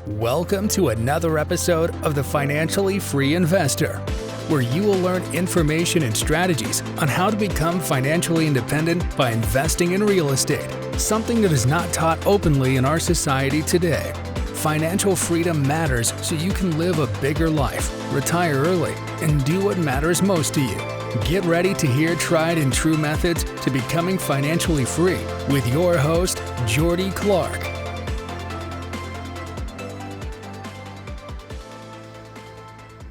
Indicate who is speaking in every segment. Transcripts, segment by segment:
Speaker 1: Welcome to another episode of The Financially Free Investor, where you will learn information and strategies on how to become financially independent by investing in real estate, something that is not taught openly in our society today. Financial freedom matters so you can live a bigger life, retire early, and do what matters most to you. Get ready to hear tried and true methods to becoming financially free with your host, Jordy Clark.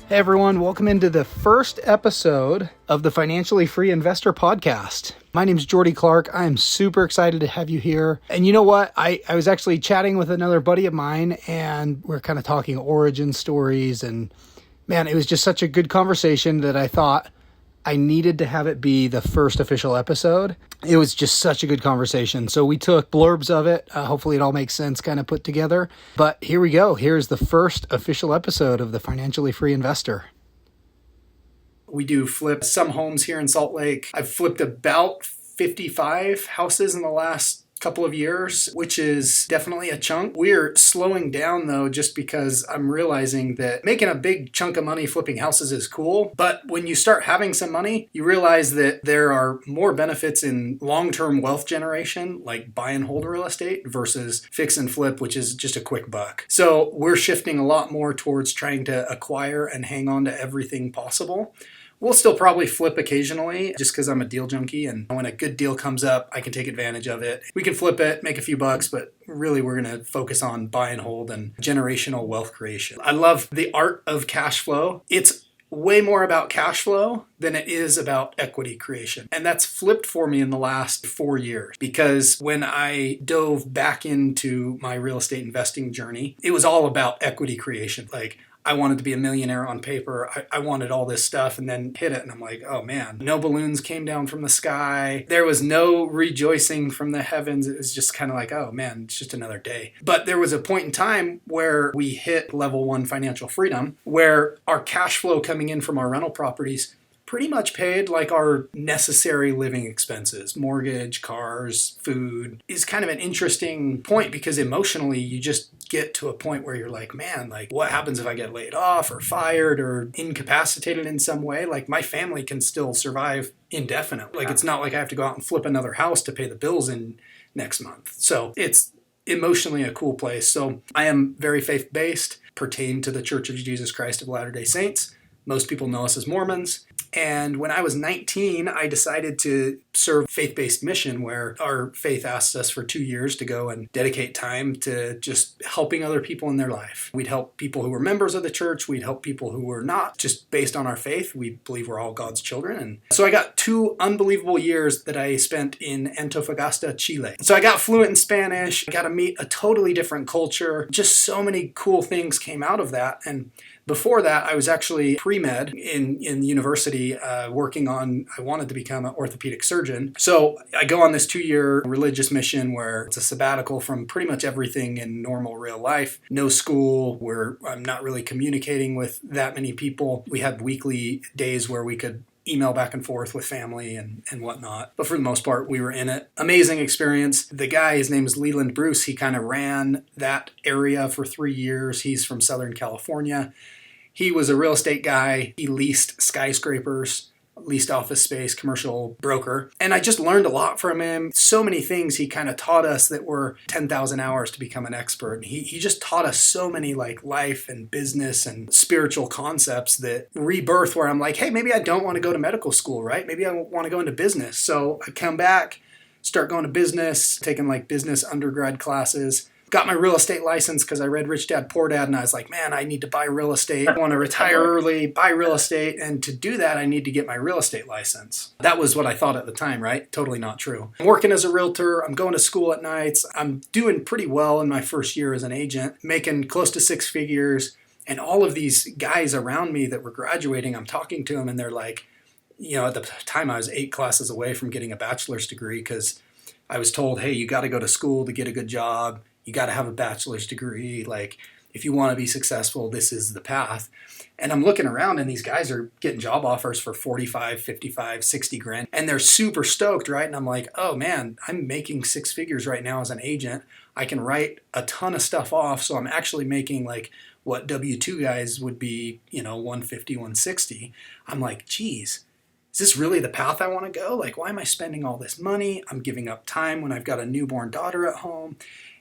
Speaker 2: Hey everyone, welcome into the first episode of the Financially Free Investor Podcast. My name's Jordy Clark. I am super excited to have you here. And you know what? I was actually chatting with another buddy of mine and we're kind of talking origin stories. And man, it was just such a good conversation that I thought I needed to have it be the first official episode. It was just such a good conversation. So we took blurbs of it. Hopefully it all makes sense kind of put together. But here we go. Here's the first official episode of the Financially Free Investor. We do flip some homes here in Salt Lake. I've flipped about 55 houses in the last couple of years, which is definitely a chunk. We're slowing down though, just because I'm realizing that making a big chunk of money flipping houses is cool. But when you start having some money, you realize that there are more benefits in long-term wealth generation, like buy and hold real estate versus fix and flip, which is just a quick buck. So we're shifting a lot more towards trying to acquire and hang on to everything possible. We'll still probably flip occasionally just because I'm a deal junkie, and when a good deal comes up, I can take advantage of it. We can flip it, make a few bucks, but really we're going to focus on buy and hold and generational wealth creation. I love the art of cash flow. It's way more about cash flow than it is about equity creation. And that's flipped for me in the last 4 years, because when I dove back into my real estate investing journey, it was all about equity creation. Like, I wanted to be a millionaire on paper. I wanted all this stuff, and then hit it. And I'm like, oh man, no balloons came down from the sky. There was no rejoicing from the heavens. It was just kind of like, oh man, it's just another day. But there was a point in time where we hit level 1 financial freedom, where our cash flow coming in from our rental properties pretty much paid like our necessary living expenses, mortgage, cars, food. Is kind of an interesting point, because emotionally you just get to a point where you're like, man, like what happens if I get laid off or fired or incapacitated in some way? Like my family can still survive indefinitely. Like it's not like I have to go out and flip another house to pay the bills in next month. So it's emotionally a cool place. So I am very faith-based, pertain to the Church of Jesus Christ of Latter-day Saints. Most people know us as Mormons. And when I was 19, I decided to serve faith-based mission, where our faith asked us for 2 years to go and dedicate time to just helping other people in their life. We'd help people who were members of the church. We'd help people who were not, just based on our faith. We believe we're all God's children. And so I got 2 unbelievable years that I spent in Antofagasta, Chile. So I got fluent in Spanish, got to meet a totally different culture. Just so many cool things came out of that. And before that, I was actually pre-med in university working on, I wanted to become an orthopedic surgeon. So I go on this 2-year religious mission where it's a sabbatical from pretty much everything in normal real life. No school, where I'm not really communicating with that many people. We had weekly days where we could email back and forth with family and whatnot. But for the most part, we were in it. Amazing experience. The guy, his name is Leland Bruce. He kind of ran that area for 3 years. He's from Southern California. He was a real estate guy. He leased skyscrapers, leased office space, commercial broker. And I just learned a lot from him. So many things he kind of taught us that were 10,000 hours to become an expert. And he just taught us so many like life and business and spiritual concepts that rebirth, where I'm like, hey, maybe I don't want to go to medical school, right? Maybe I want to go into business. So I come back, start going to business, taking like business undergrad classes. Got my real estate license because I read Rich Dad, Poor Dad, and I was like, man, I need to buy real estate. I want to retire early, buy real estate, and to do that, I need to get my real estate license. That was what I thought at the time, right? Totally not true. I'm working as a realtor. I'm going to school at nights. I'm doing pretty well in my first year as an agent, making close to 6 figures. And all of these guys around me that were graduating, I'm talking to them, and they're like, you know, at the time I was 8 classes away from getting a bachelor's degree, because I was told, hey, you got to go to school to get a good job. You got to have a bachelor's degree. Like, if you want to be successful, this is the path. And I'm looking around and these guys are getting job offers for 45, 55, 60 grand. And they're super stoked, right? And I'm like, oh man, I'm making 6 figures right now as an agent. I can write a ton of stuff off. So I'm actually making like what W-2 guys would be, 150, 160. I'm like, geez, is this really the path I want to go? Like, why am I spending all this money? I'm giving up time when I've got a newborn daughter at home.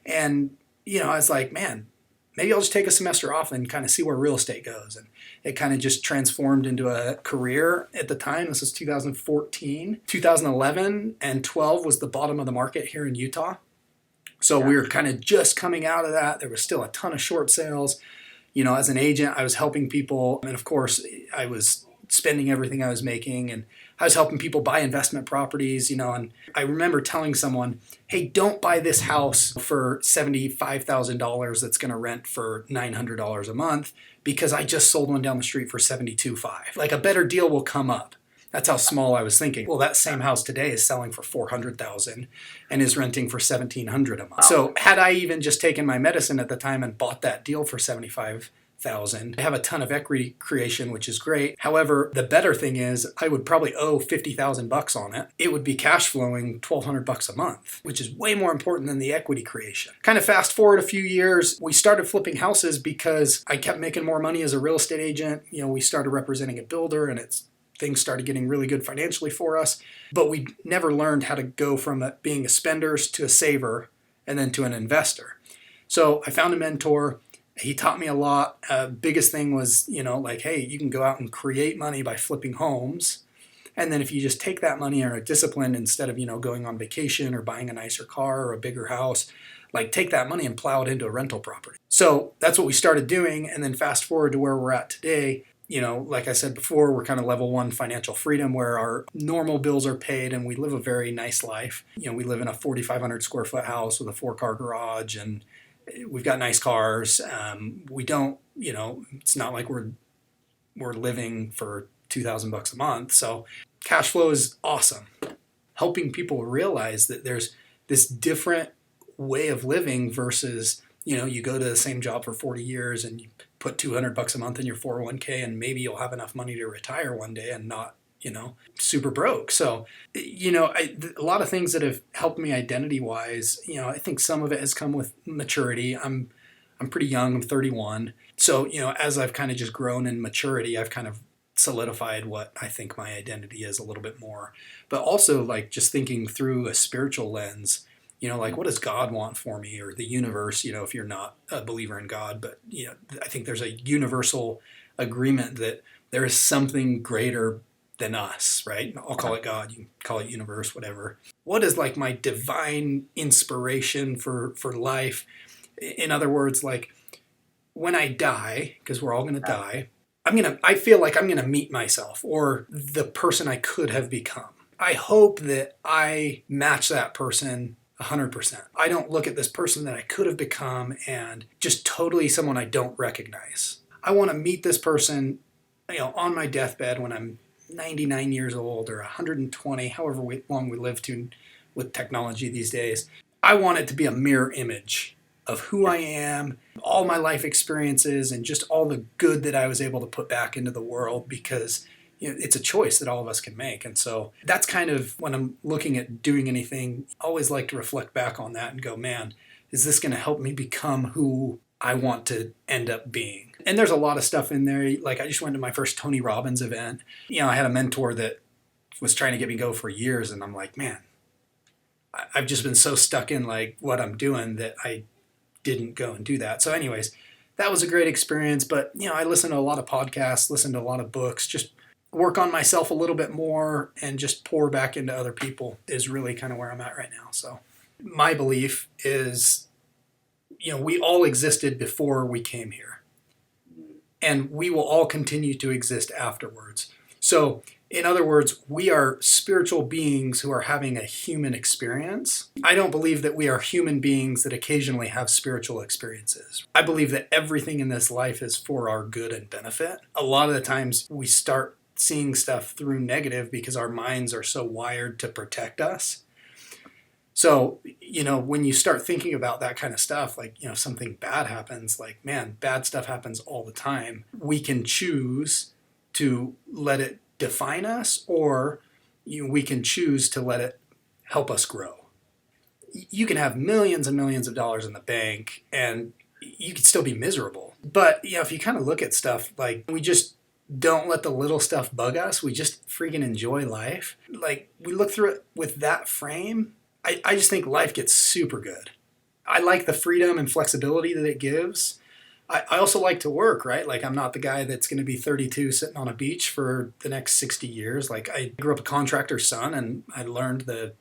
Speaker 2: And, I was like, man, maybe I'll just take a semester off and kind of see where real estate goes. And it kind of just transformed into a career at the time. This was 2014. 2011 and 12 was the bottom of the market here in Utah. So we were kind of just coming out of that. There was still a ton of short sales. As an agent, I was helping people. And of course, I was spending everything I was making, and I was helping people buy investment properties, and I remember telling someone, hey, don't buy this house for $75,000 that's going to rent for $900 a month, because I just sold one down the street for $72,500. Like, a better deal will come up. That's how small I was thinking. Well, that same house today is selling for $400,000 and is renting for $1,700 a month. So had I even just taken my medicine at the time and bought that deal for $75,000, I have a ton of equity creation, which is great. However, the better thing is I would probably owe $50,000 on it. It would be cash flowing $1,200 a month, which is way more important than the equity creation. Kind of fast forward a few years, we started flipping houses because I kept making more money as a real estate agent. We started representing a builder, and things started getting really good financially for us. But we never learned how to go from being a spender to a saver and then to an investor. So I found a mentor. He taught me a lot. Biggest thing was, like, hey, you can go out and create money by flipping homes. And then if you just take that money and are disciplined, instead of, going on vacation or buying a nicer car or a bigger house, like, take that money and plow it into a rental property. So that's what we started doing. And then fast forward to where we're at today. Like I said before, we're kind of level 1 financial freedom, where our normal bills are paid and we live a very nice life. We live in a 4,500 square foot house with a 4-car garage, and we've got nice cars. We don't, it's not like we're living for $2,000 a month. So cash flow is awesome. Helping people realize that there's this different way of living versus, you go to the same job for 40 years and you put $200 a month in your 401k, and maybe you'll have enough money to retire one day and not, super broke. So, a lot of things that have helped me identity-wise, I think some of it has come with maturity. I'm pretty young. I'm 31. So, as I've kind of just grown in maturity, I've kind of solidified what I think my identity is a little bit more. But also, like, just thinking through a spiritual lens, like, what does God want for me, or the universe, if you're not a believer in God. But, I think there's a universal agreement that there is something greater than us, right? I'll call it God, you can call it universe, whatever. What is, like, my divine inspiration for life? In other words, like, when I die, because we're all going to die, I feel like I'm going to meet myself, or the person I could have become. I hope that I match that person 100%. I don't look at this person that I could have become and just totally someone I don't recognize. I want to meet this person, on my deathbed when I'm 99 years old or 120, however long we live to with technology these days. I want it to be a mirror image of who I am, all my life experiences, and just all the good that I was able to put back into the world, because it's a choice that all of us can make. And so that's kind of, when I'm looking at doing anything, I always like to reflect back on that and go, man, is this going to help me become who I want to end up being? And there's a lot of stuff in there. Like, I just went to my first Tony Robbins event. I had a mentor that was trying to get me go for years. And I'm like, man, I've just been so stuck in, like, what I'm doing that I didn't go and do that. So anyways, that was a great experience. But, I listened to a lot of podcasts, listened to a lot of books, just work on myself a little bit more and just pour back into other people is really kind of where I'm at right now. So my belief is, we all existed before we came here, and we will all continue to exist afterwards. So in other words, we are spiritual beings who are having a human experience. I don't believe that we are human beings that occasionally have spiritual experiences. I believe that everything in this life is for our good and benefit. A lot of the times we start seeing stuff through negative because our minds are so wired to protect us. So, when you start thinking about that kind of stuff, like, something bad happens, like, man, bad stuff happens all the time. We can choose to let it define us, or we can choose to let it help us grow. you can have millions and millions of dollars in the bank and you could still be miserable. But if you kind of look at stuff like we just don't let the little stuff bug us. We just freaking enjoy life. Like we look through it with that frame. I just think life gets super good. I like the freedom and flexibility that it gives. I also like to work, right? Like I'm not the guy that's going to be 32 sitting on a beach for the next 60 years. Like I grew up a contractor's son and I learned the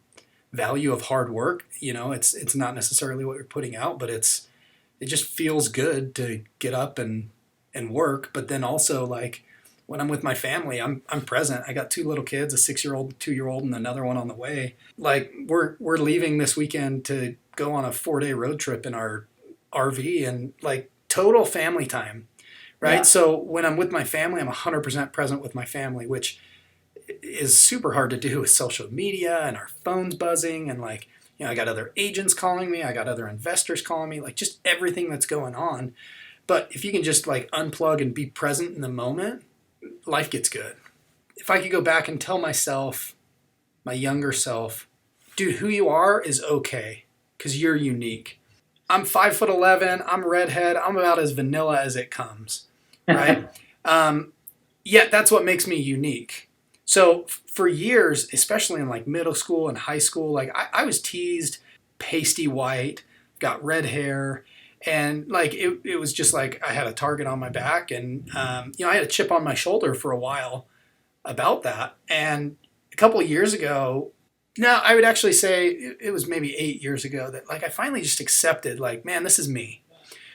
Speaker 2: value of hard work. It's not necessarily what you're putting out, but it just feels good to get up and work. But then also like when I'm with my family, I'm present. I got 2 little kids, a 6-year-old, 2-year-old, and another one on the way. Like we're leaving this weekend to go on a 4-day road trip in our RV and like total family time, right? Yeah. So when I'm with my family, I'm 100% present with my family, which is super hard to do with social media and our phones buzzing and like, I got other agents calling me, I got other investors calling me, like just everything that's going on. But if you can just like unplug and be present in the moment, life gets good. If I could go back and tell myself, my younger self, dude, who you are is okay because you're unique. I'm 5'11", I'm redhead, I'm about as vanilla as it comes, right? Yet that's what makes me unique. So for years, especially in like middle school and high school, like I was teased pasty white, got red hair, and like it was just like I had a target on my back, and I had a chip on my shoulder for a while about that. And a couple of years ago, no, I would actually say it was maybe 8 years ago that like I finally just accepted like, man, this is me,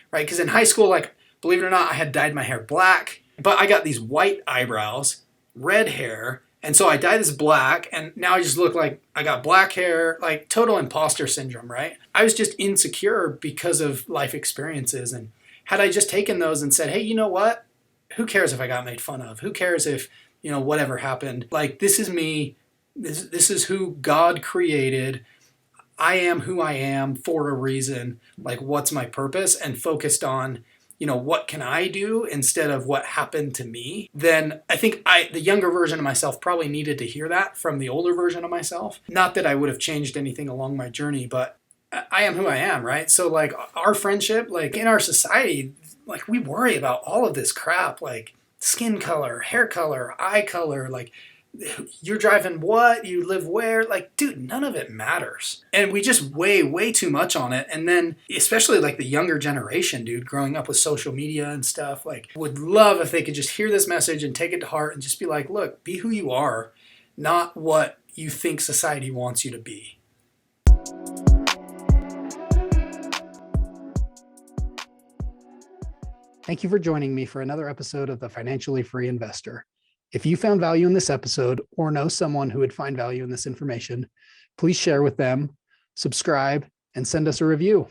Speaker 2: right? Because in high school, like believe it or not, I had dyed my hair black, but I got these white eyebrows, red hair, and so I dyed this black, and now I just look like I got black hair, like total imposter syndrome, right? I was just insecure because of life experiences, and had I just taken those and said, hey, you know what? Who cares if I got made fun of? Who cares if, whatever happened? Like, this is me. This is who God created. I am who I am for a reason. Like, what's my purpose? And focused on, what can I do instead of what happened to me? Then I think the younger version of myself probably needed to hear that from the older version of myself. Not that I would have changed anything along my journey, but I am who I am, right? So like our friendship, like in our society, like we worry about all of this crap, like skin color, hair color, eye color, like you're driving what, you live where, like, dude, none of it matters. And we just weigh way too much on it. And then especially like the younger generation, dude, growing up with social media and stuff, like would love if they could just hear this message and take it to heart and just be like, look, be who you are, not what you think society wants you to be. Thank you for joining me for another episode of The Financially Free Investor. If you found value in this episode or know someone who would find value in this information, please share with them, subscribe, and send us a review.